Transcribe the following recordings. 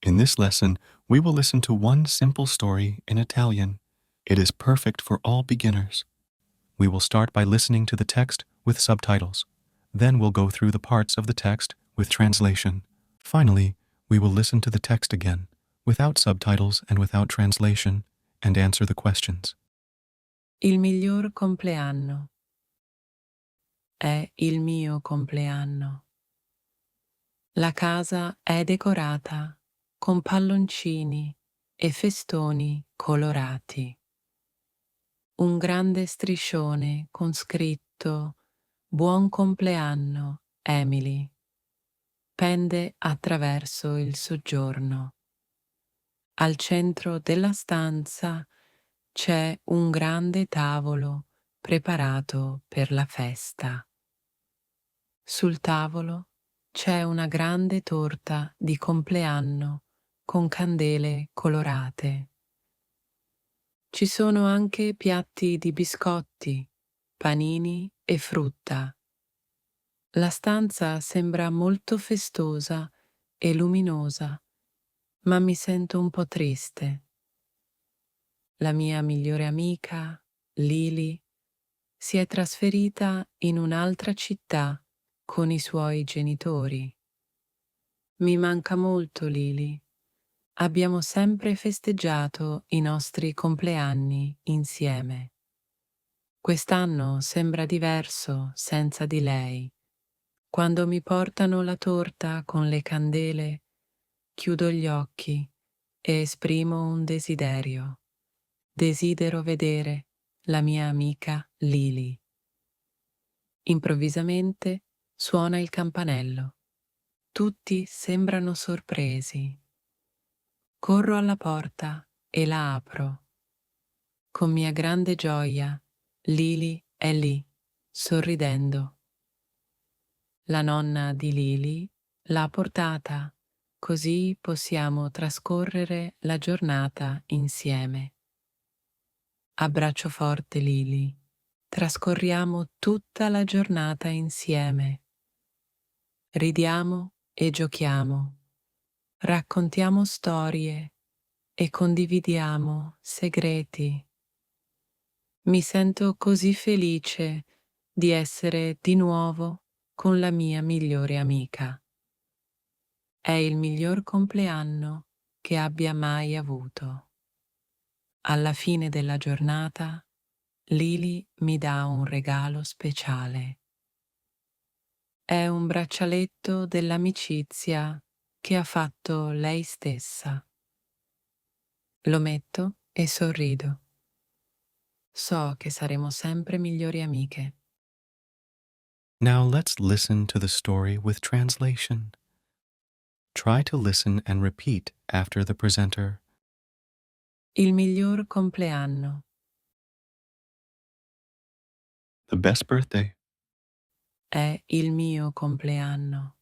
In this lesson, we will listen to one simple story in Italian. It is perfect for all beginners. We will start by listening to the text with subtitles. Then we'll go through the parts of the text with translation. Finally, we will listen to the text again, without subtitles and without translation, and answer the questions. Il miglior compleanno. È il mio compleanno. La casa è decorata con palloncini e festoni colorati. Un grande striscione con scritto Buon compleanno, Emily, pende attraverso il soggiorno. Al centro della stanza c'è un grande tavolo preparato per la festa. Sul tavolo c'è una grande torta di compleanno con candele colorate. Ci sono anche piatti di biscotti, panini e frutta. La stanza sembra molto festosa e luminosa, ma mi sento un po' triste. La mia migliore amica, Lily, si è trasferita in un'altra città con i suoi genitori. Mi manca molto Lily. Abbiamo sempre festeggiato i nostri compleanni insieme. Quest'anno sembra diverso senza di lei. Quando mi portano la torta con le candele, chiudo gli occhi e esprimo un desiderio. Desidero vedere la mia amica Lily. Improvvisamente suona il campanello. Tutti sembrano sorpresi. Corro alla porta e la apro. Con mia grande gioia, Lily è lì, sorridendo. La nonna di Lily l'ha portata, così possiamo trascorrere la giornata insieme. Abbraccio forte Lily. Trascorriamo tutta la giornata insieme. Ridiamo e giochiamo. Raccontiamo storie e condividiamo segreti. Mi sento così felice di essere di nuovo con la mia migliore amica. È il miglior compleanno che abbia mai avuto. Alla fine della giornata, Lily mi dà un regalo speciale. È un braccialetto dell'amicizia che ha fatto lei stessa. Lo metto e sorrido. So che saremo sempre migliori amiche. Now let's listen to the story with translation. Try to listen and repeat after the presenter. Il miglior compleanno. The best birthday. È il mio compleanno.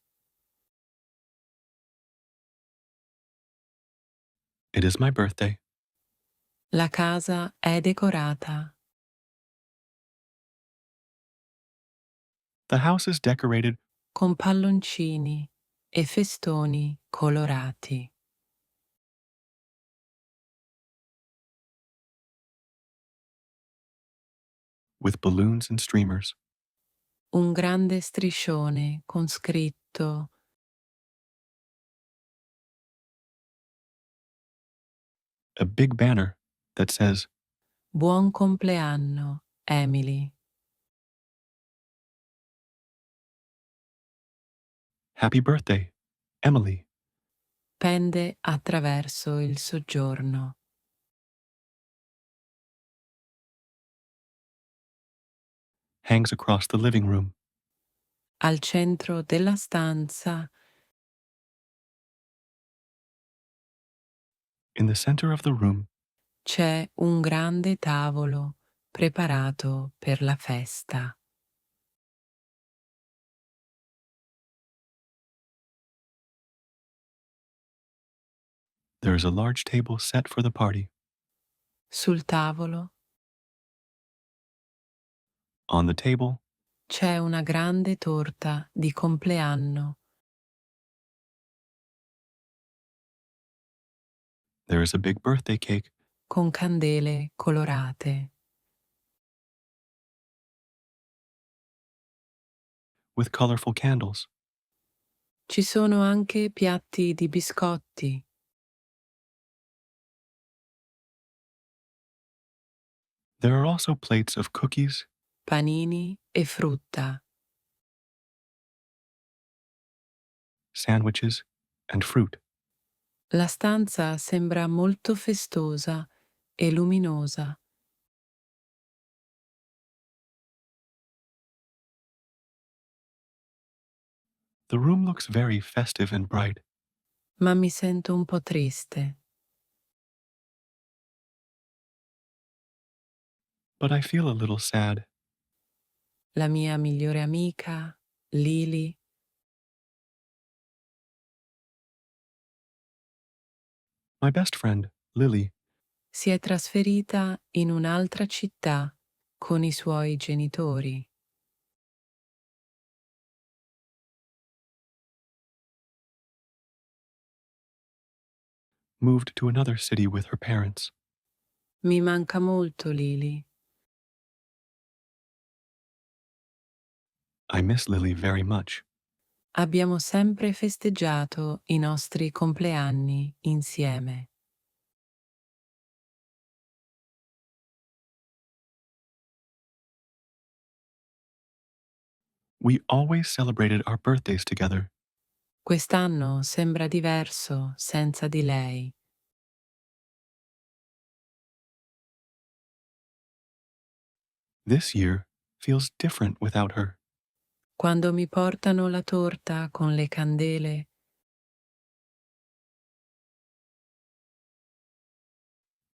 It is my birthday. La casa è decorata. The house is decorated Con palloncini e festoni colorati. with balloons and streamers. Un grande striscione con scritto A big banner that says, Buon compleanno, Emily. Happy birthday, Emily, Pende attraverso il soggiorno. hangs across the living room. Al centro della stanza In the center of the room, c'è un grande tavolo preparato per la festa. there is a large table set for the party. Sul tavolo On the table, c'è una grande torta di compleanno There is a big birthday cake con candele colorate. with colorful candles. Ci sono anche piatti di biscotti, There are also plates of cookies, panini e frutta. sandwiches, and fruit. La stanza sembra molto festosa e luminosa, The room looks very festive and bright, ma mi sento un po' triste. but I feel a little sad. La mia migliore amica, Lily, My best friend, Lily, si è trasferita in un'altra città con i suoi genitori. moved to another city with her parents. Mi manca molto Lily. I miss Lily very much. Abbiamo sempre festeggiato i nostri compleanni insieme. We always celebrated our birthdays together. Quest'anno sembra diverso senza di lei. This year feels different without her. Quando mi portano la torta con le candele,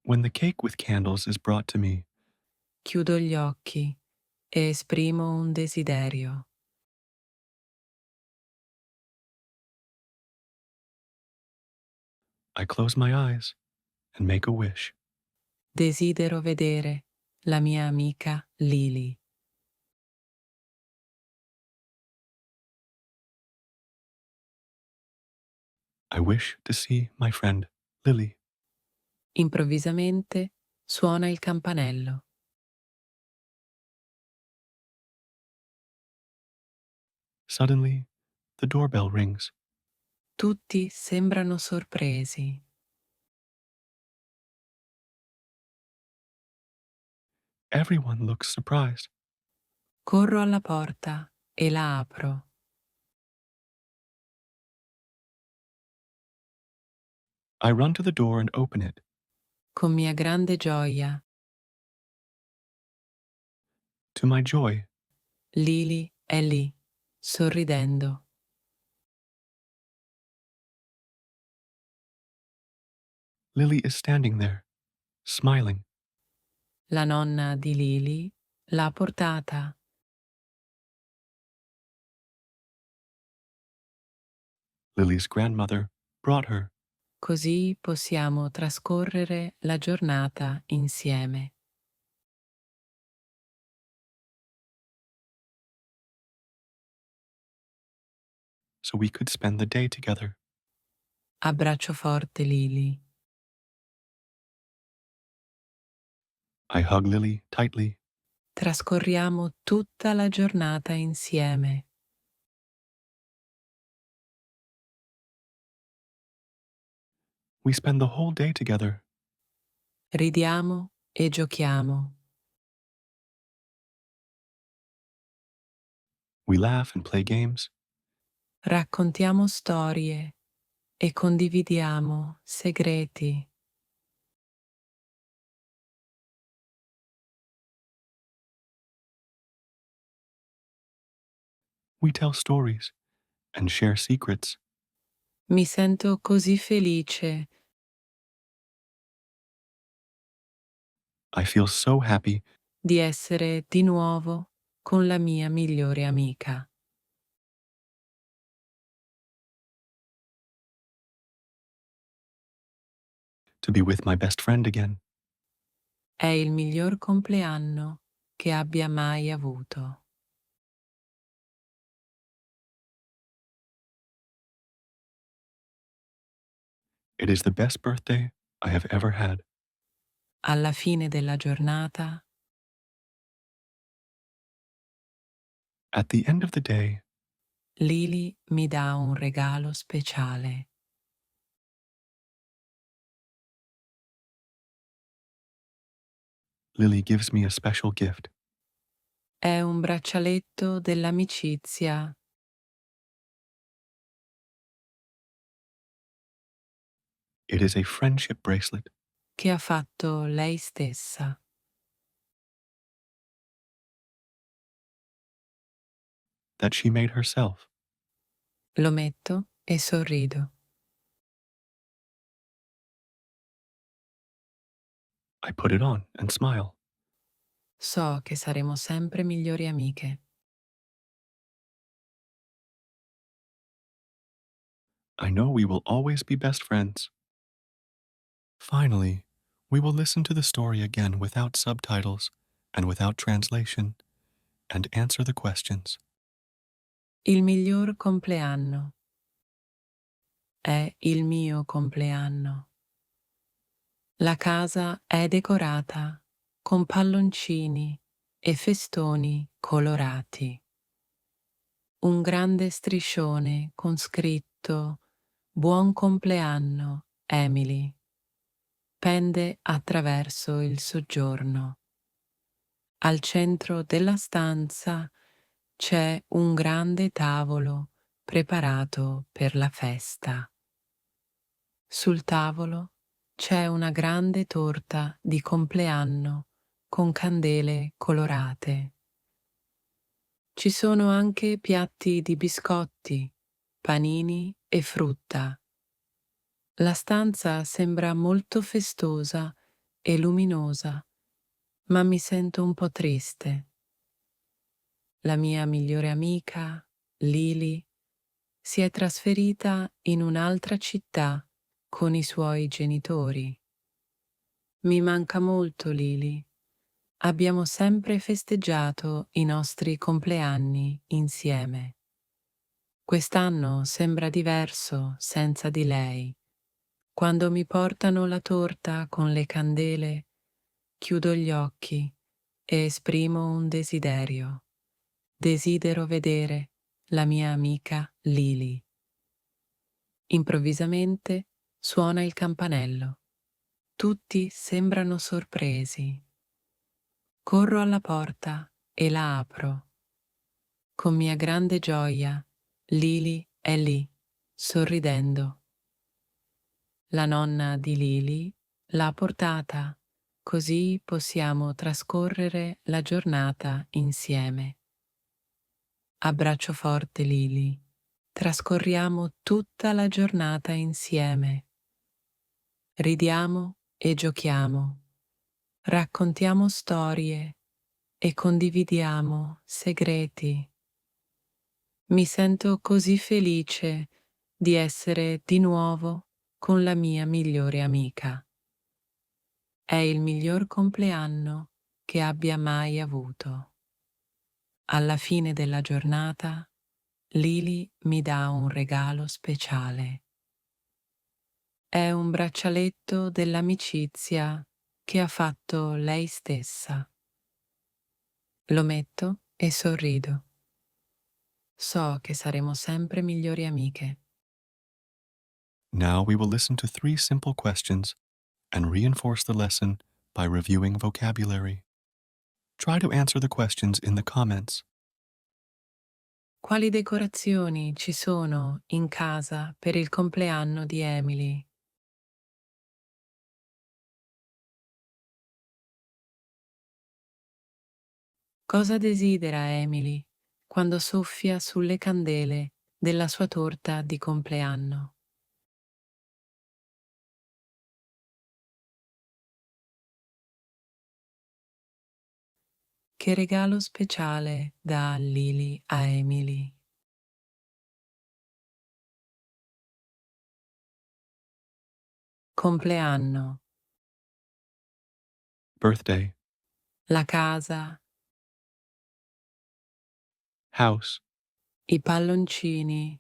When the cake with candles is brought to me, chiudo gli occhi e esprimo un desiderio. I close my eyes and make a wish. Desidero vedere la mia amica Lily. I wish to see my friend, Lily. Improvvisamente suona il campanello. Suddenly, the doorbell rings. Tutti sembrano sorpresi. Everyone looks surprised. Corro alla porta e la apro. I run to the door and open it. Con mia grande gioia, To my joy, Lily è lì, sorridendo. Lily is standing there, smiling. La nonna di Lily l'ha portata. Lily's grandmother brought her, Così possiamo trascorrere la giornata insieme. so we could spend the day together. Abbraccio forte Lily. I hug Lily tightly. Trascorriamo tutta la giornata insieme. We spend the whole day together. Ridiamo e giochiamo. We laugh and play games. Raccontiamo storie e condividiamo segreti. We tell stories and share secrets. Mi sento così felice I feel so happy di essere di nuovo con la mia migliore amica. to be with my best friend again. È il miglior compleanno che abbia mai avuto. It is the best birthday I have ever had. Alla fine della giornata, At the end of the day, Lily mi dà un regalo speciale. Lily gives me a special gift. È un braccialetto dell'amicizia It is a friendship bracelet che ha fatto lei stessa. that she made herself. Lo metto e sorrido. I put it on and smile. So che saremo sempre migliori amiche. I know we will always be best friends. Finally, we will listen to the story again without subtitles and without translation and answer the questions. Il miglior compleanno. È il mio compleanno. La casa è decorata con palloncini e festoni colorati. Un grande striscione con scritto Buon compleanno, Emily, pende attraverso il soggiorno. Al centro della stanza c'è un grande tavolo preparato per la festa. Sul tavolo c'è una grande torta di compleanno con candele colorate. Ci sono anche piatti di biscotti, panini e frutta. La stanza sembra molto festosa e luminosa, ma mi sento un po' triste. La mia migliore amica, Lily, si è trasferita in un'altra città con i suoi genitori. Mi manca molto Lily. Abbiamo sempre festeggiato i nostri compleanni insieme. Quest'anno sembra diverso senza di lei. Quando mi portano la torta con le candele, chiudo gli occhi e esprimo un desiderio. Desidero vedere la mia amica Lily. Improvvisamente suona il campanello. Tutti sembrano sorpresi. Corro alla porta e la apro. Con mia grande gioia, Lily è lì, sorridendo. La nonna di Lily l'ha portata, così possiamo trascorrere la giornata insieme. Abbraccio forte Lily. Trascorriamo tutta la giornata insieme. Ridiamo e giochiamo. Raccontiamo storie e condividiamo segreti. Mi sento così felice di essere di nuovo con la mia migliore amica. È il miglior compleanno che abbia mai avuto. Alla fine della giornata, Lily mi dà un regalo speciale. È un braccialetto dell'amicizia che ha fatto lei stessa. Lo metto e sorrido. So che saremo sempre migliori amiche. Now we will listen to 3 simple questions and reinforce the lesson by reviewing vocabulary. Try to answer the questions in the comments. Quali decorazioni ci sono in casa per il compleanno di Emily? Cosa desidera Emily quando soffia sulle candele della sua torta di compleanno? Che regalo speciale dà Lily a Emily? Compleanno, Birthday, la casa, house, i palloncini,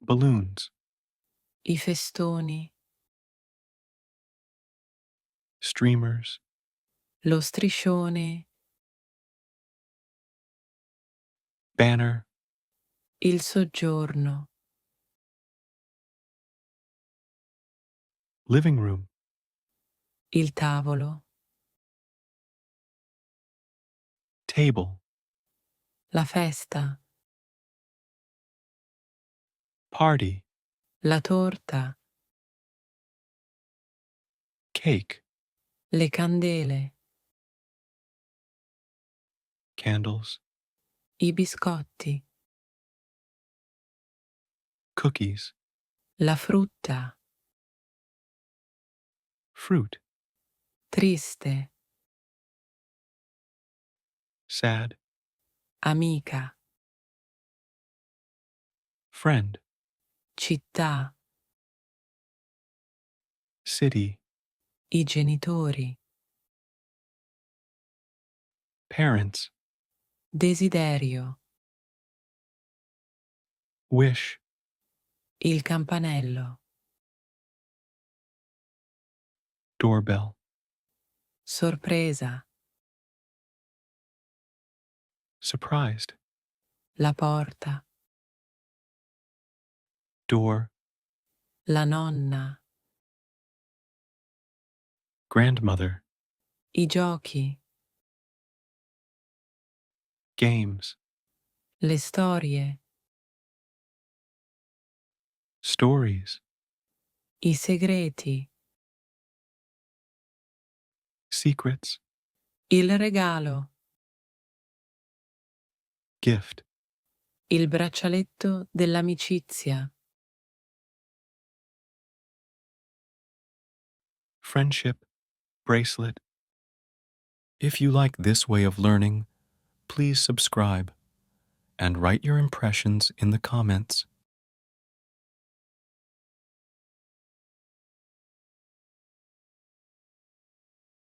balloons, i festoni, streamers, lo striscione, banner, il soggiorno, living room, il tavolo, table, la festa, party, la torta, cake, le candele, candles, i biscotti, cookies, la frutta, fruit, triste, sad, amica, friend, città, city, i genitori, parents, desiderio, wish, il campanello, doorbell, sorpresa, surprised, la porta, door, la nonna, grandmother, i giochi, games, le storie, stories, i segreti, secrets, il regalo, gift, il braccialetto dell'amicizia, friendship, bracelet. If you like this way of learning, please subscribe and write your impressions in the comments.